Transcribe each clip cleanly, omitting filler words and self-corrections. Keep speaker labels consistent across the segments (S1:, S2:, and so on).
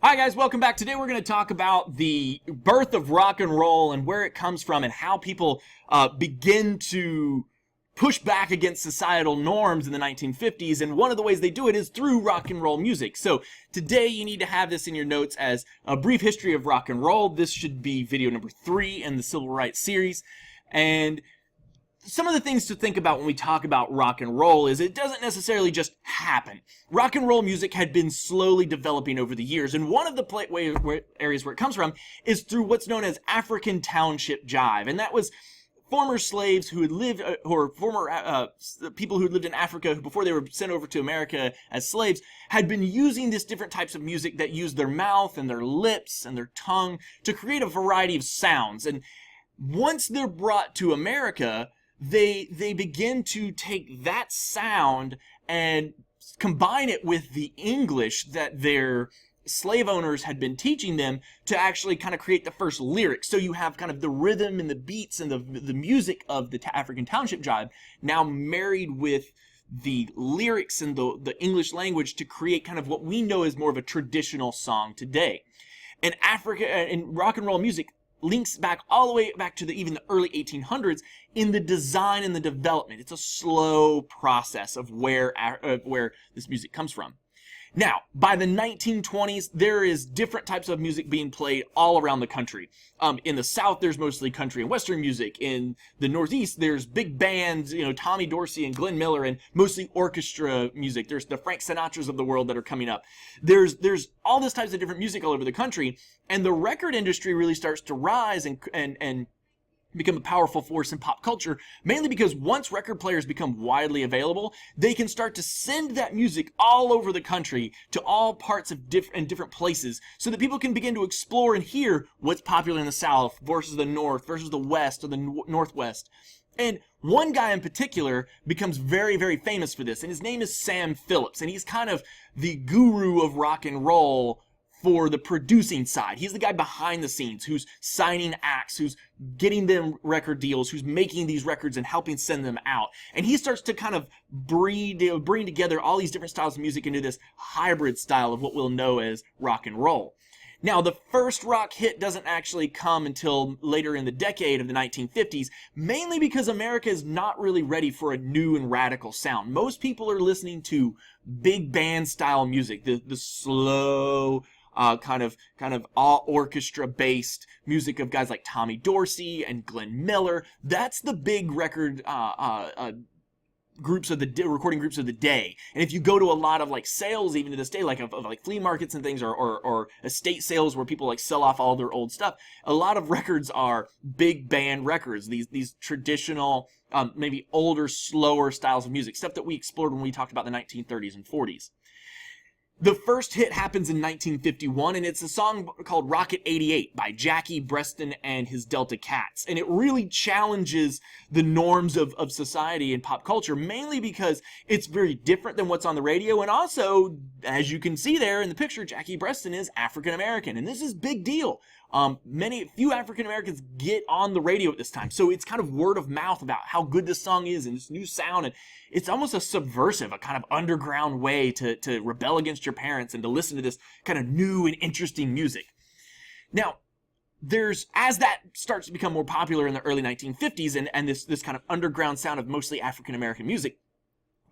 S1: Hi guys, welcome back. Today we're going to talk about the birth of rock and roll and where it comes from and how people begin to push back against societal norms in the 1950s, and one of the ways they do it is through rock and roll music. So today you need to have this in your notes as a brief history of rock and roll. This should be video number 3 in the Civil Rights series, and some of the things to think about when we talk about rock and roll is it doesn't necessarily just happen. Rock and roll music had been slowly developing over the years, and one of the areas where it comes from is through what's known as African Township Jive, and that was former slaves who had lived, or former people who had lived in Africa before they were sent over to America as slaves, had been using these different types of music that used their mouth and their lips and their tongue to create a variety of sounds. And once they're brought to America, they begin to take that sound and combine it with the English that their slave owners had been teaching them to actually kind of create the first lyrics. So you have kind of the rhythm and the beats and the music of the African Township Jive now married with the lyrics and the English language to create kind of what we know as more of a traditional song today. And rock and roll music links back all the way back to even the early 1800s in the design and the development. It's a slow process of where this music comes from. Now, by the 1920s, there is different types of music being played all around the country. In the South, there's mostly country and Western music. In the Northeast, there's big bands, Tommy Dorsey and Glenn Miller, and mostly orchestra music. There's the Frank Sinatras of the world that are coming up. There's all this types of different music all over the country, and the record industry really starts to rise and become a powerful force in pop culture, mainly because once record players become widely available, they can start to send that music all over the country to all parts of different places, so that people can begin to explore and hear what's popular in the South versus the North versus the West or the Northwest. And one guy in particular becomes very, very famous for this, and his name is Sam Phillips, and he's kind of the guru of rock and roll for the producing side. He's the guy behind the scenes who's signing acts, who's getting them record deals, who's making these records and helping send them out. And he starts to kind of bring together all these different styles of music into this hybrid style of what we'll know as rock and roll. Now, the first rock hit doesn't actually come until later in the decade of the 1950s, mainly because America is not really ready for a new and radical sound. Most people are listening to big band style music, the slow, kind of all orchestra based music of guys like Tommy Dorsey and Glenn Miller. That's the big record recording groups of the day. And if you go to a lot of like sales even to this day, like of like flea markets and things, or estate sales where people like sell off all their old stuff, a lot of records are big band records, these traditional maybe older, slower styles of music, stuff that we explored when we talked about the 1930s and 40s. The first hit happens in 1951, and it's a song called Rocket 88 by Jackie Breston and his Delta Cats. And it really challenges the norms of society and pop culture, mainly because it's very different than what's on the radio. And also, as you can see there in the picture, Jackie Breston is African American, and this is a big deal. Few African Americans get on the radio at this time, so it's kind of word of mouth about how good this song is and this new sound, and it's almost a subversive, a kind of underground way to rebel against your parents and to listen to this kind of new and interesting music. Now, as that starts to become more popular in the early 1950s, and this kind of underground sound of mostly African American music,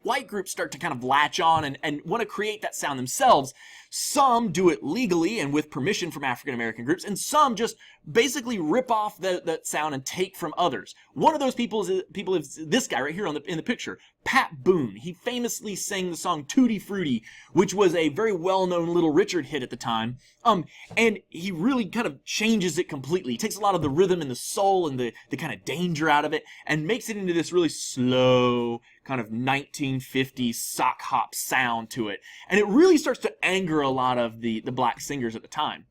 S1: white groups start to kind of latch on and want to create that sound themselves. Some do it legally and with permission from African American groups, and some just basically rip off that sound and take from others. One of those people is this guy right here in the picture, Pat Boone. He famously sang the song Tutti Frutti, which was a very well-known Little Richard hit at the time. And he really kind of changes it completely. He takes a lot of the rhythm and the soul and the kind of danger out of it and makes it into this really slow kind of 1950s sock hop sound to it. And it really starts to anger a lot of the black singers at the time.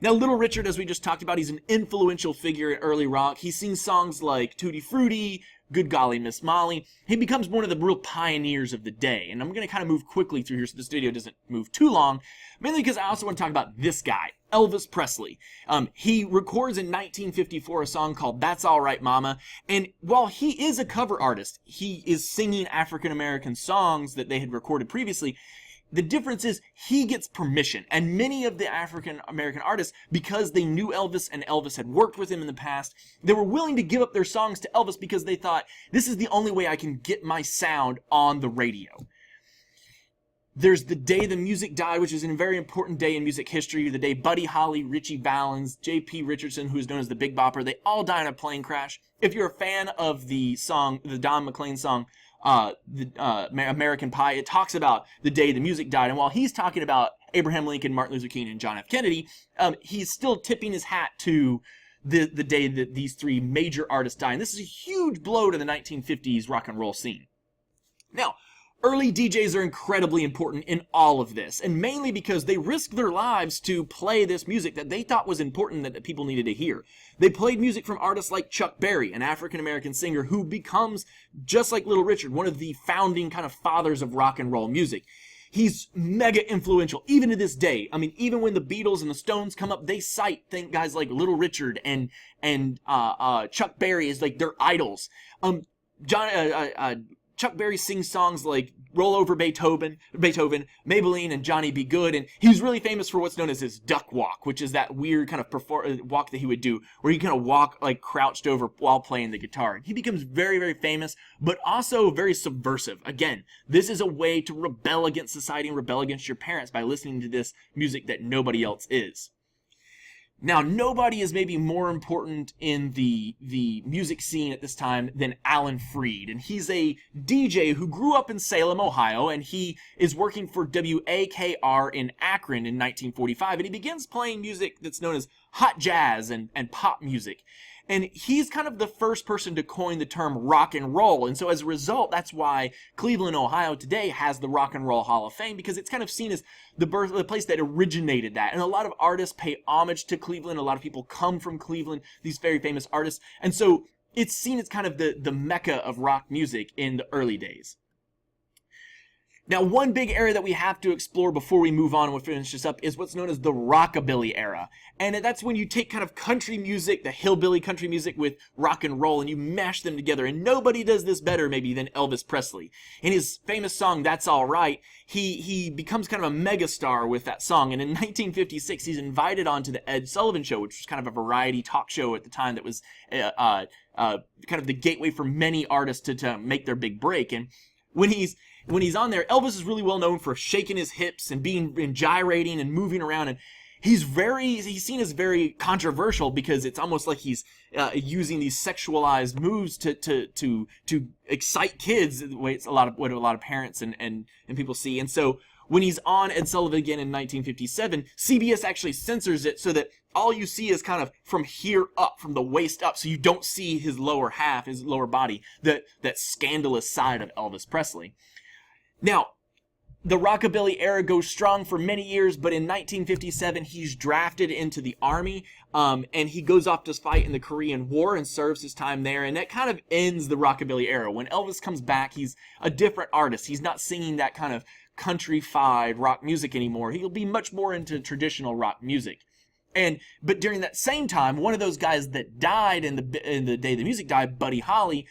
S1: Now, Little Richard, as we just talked about, he's an influential figure in early rock. He sings songs like Tutti Frutti, Good Golly Miss Molly. He becomes one of the real pioneers of the day. And I'm going to kind of move quickly through here so this video doesn't move too long, mainly because I also want to talk about this guy, Elvis Presley. He records in 1954 a song called That's All Right Mama, and while he is a cover artist, he is singing African American songs that they had recorded previously. The difference is he gets permission, and many of the African American artists, because they knew Elvis and Elvis had worked with him in the past, they were willing to give up their songs to Elvis because they thought, this is the only way I can get my sound on the radio. There's the day the music died, which is a very important day in music history, the day Buddy Holly, Ritchie Valens, J.P. Richardson, who's known as the Big Bopper, they all died in a plane crash. If you're a fan of the song, the Don McLean song, American Pie, it talks about the day the music died, and while he's talking about Abraham Lincoln, Martin Luther King, and John F. Kennedy, he's still tipping his hat to the day that these three major artists died, and this is a huge blow to the 1950s rock and roll scene. Now, early DJs are incredibly important in all of this, and mainly because they risked their lives to play this music that they thought was important, that people needed to hear. They played music from artists like Chuck Berry, an African-American singer who becomes, just like Little Richard, one of the founding kind of fathers of rock and roll music. He's mega influential, even to this day. I mean, even when the Beatles and the Stones come up, they cite guys like Little Richard and Chuck Berry as like their idols. Chuck Berry sings songs like Roll Over Beethoven, Maybelline, and Johnny Be Good, and he's really famous for what's known as his duck walk, which is that weird kind of walk that he would do, where he kind of walk like crouched over while playing the guitar. He becomes very, very famous, but also very subversive. Again, this is a way to rebel against society and rebel against your parents by listening to this music that nobody else is. Now, nobody is maybe more important in the music scene at this time than Alan Freed, and he's a DJ who grew up in Salem, Ohio, and he is working for WAKR in Akron in 1945, and he begins playing music that's known as hot jazz and pop music. And he's kind of the first person to coin the term rock and roll. And so as a result, that's why Cleveland, Ohio today has the Rock and Roll Hall of Fame, because it's kind of seen as the place that originated that. And a lot of artists pay homage to Cleveland. A lot of people come from Cleveland, these very famous artists. And so it's seen as kind of the mecca of rock music in the early days. Now, one big area that we have to explore before we move on and we'll finish this up is what's known as the rockabilly era. And that's when you take kind of country music, the hillbilly country music, with rock and roll, and you mash them together. And nobody does this better, maybe, than Elvis Presley. In his famous song, That's All Right, he becomes kind of a megastar with that song. And in 1956, he's invited onto the Ed Sullivan Show, which was kind of a variety talk show at the time that was kind of the gateway for many artists to make their big break. And when he's on there, Elvis is really well known for shaking his hips and gyrating and moving around, and he's seen as very controversial because it's almost like he's using these sexualized moves to excite kids, the way it's what a lot of parents and people see. And so when he's on Ed Sullivan again in 1957, CBS actually censors it so that all you see is kind of from here up, from the waist up, so you don't see his lower half, his lower body, that scandalous side of Elvis Presley. Now, the rockabilly era goes strong for many years, but in 1957, he's drafted into the Army, and he goes off to fight in the Korean War and serves his time there, and that kind of ends the rockabilly era. When Elvis comes back, he's a different artist. He's not singing that kind of country-fied rock music anymore. He'll be much more into traditional rock music. But during that same time, one of those guys that died in the day the music died, Buddy Holly,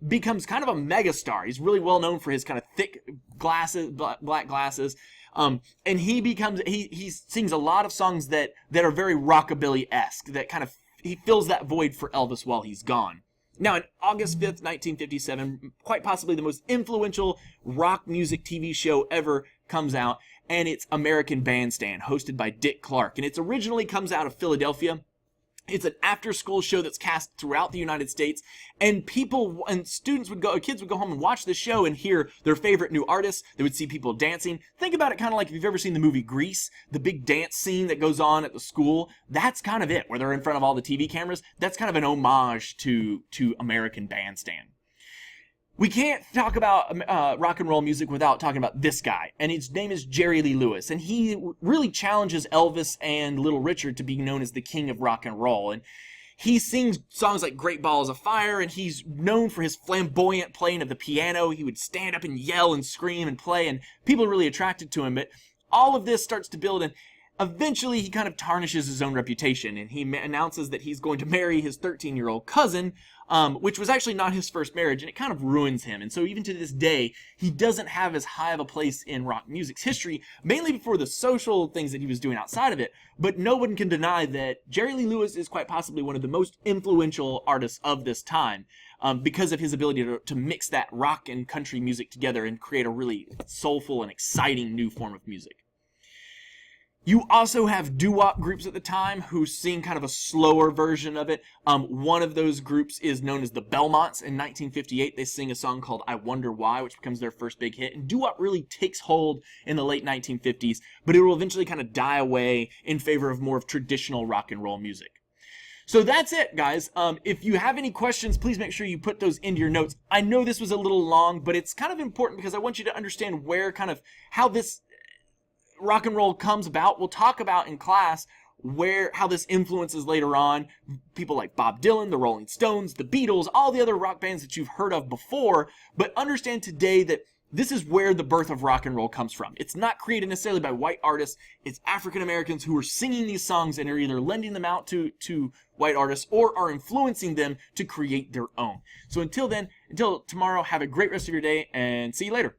S1: becomes kind of a megastar. He's really well known for his kind of thick glasses, black glasses, and he sings a lot of songs that are very rockabilly-esque. That kind of he fills that void for Elvis while he's gone. Now, on August 5th, 1957, quite possibly the most influential rock music TV show ever comes out, and it's American Bandstand, hosted by Dick Clark. And it originally comes out of Philadelphia. It's an after-school show that's cast throughout the United States, and kids would go home and watch the show and hear their favorite new artists. They would see people dancing. Think about it kind of like if you've ever seen the movie Grease, the big dance scene that goes on at the school. That's kind of it, where they're in front of all the TV cameras. That's kind of an homage to American Bandstand. We can't talk about rock and roll music without talking about this guy, and his name is Jerry Lee Lewis, and he really challenges Elvis and Little Richard to be known as the king of rock and roll. And he sings songs like Great Balls of Fire, and he's known for his flamboyant playing of the piano. He would stand up and yell and scream and play, and people are really attracted to him. But all of this starts to build, and Eventually, he kind of tarnishes his own reputation, and he announces that he's going to marry his 13-year-old cousin, which was actually not his first marriage, and it kind of ruins him. And so even to this day, he doesn't have as high of a place in rock music's history, mainly for the social things that he was doing outside of it. But no one can deny that Jerry Lee Lewis is quite possibly one of the most influential artists of this time, because of his ability to mix that rock and country music together and create a really soulful and exciting new form of music. You also have doo-wop groups at the time who sing kind of a slower version of it. One of those groups is known as the Belmonts. In 1958, they sing a song called I Wonder Why, which becomes their first big hit. And doo-wop really takes hold in the late 1950s, but it will eventually kind of die away in favor of more of traditional rock and roll music. So that's it, guys. If you have any questions, please make sure you put those into your notes. I know this was a little long, but it's kind of important because I want you to understand how this rock and roll comes about. We'll talk about in class how this influences later on people like Bob Dylan, the Rolling Stones, the Beatles, all the other rock bands that you've heard of before, but understand today that this is where the birth of rock and roll comes from. It's not created necessarily by white artists. It's African Americans who are singing these songs and are either lending them out to white artists or are influencing them to create their own. So until tomorrow, have a great rest of your day and see you later.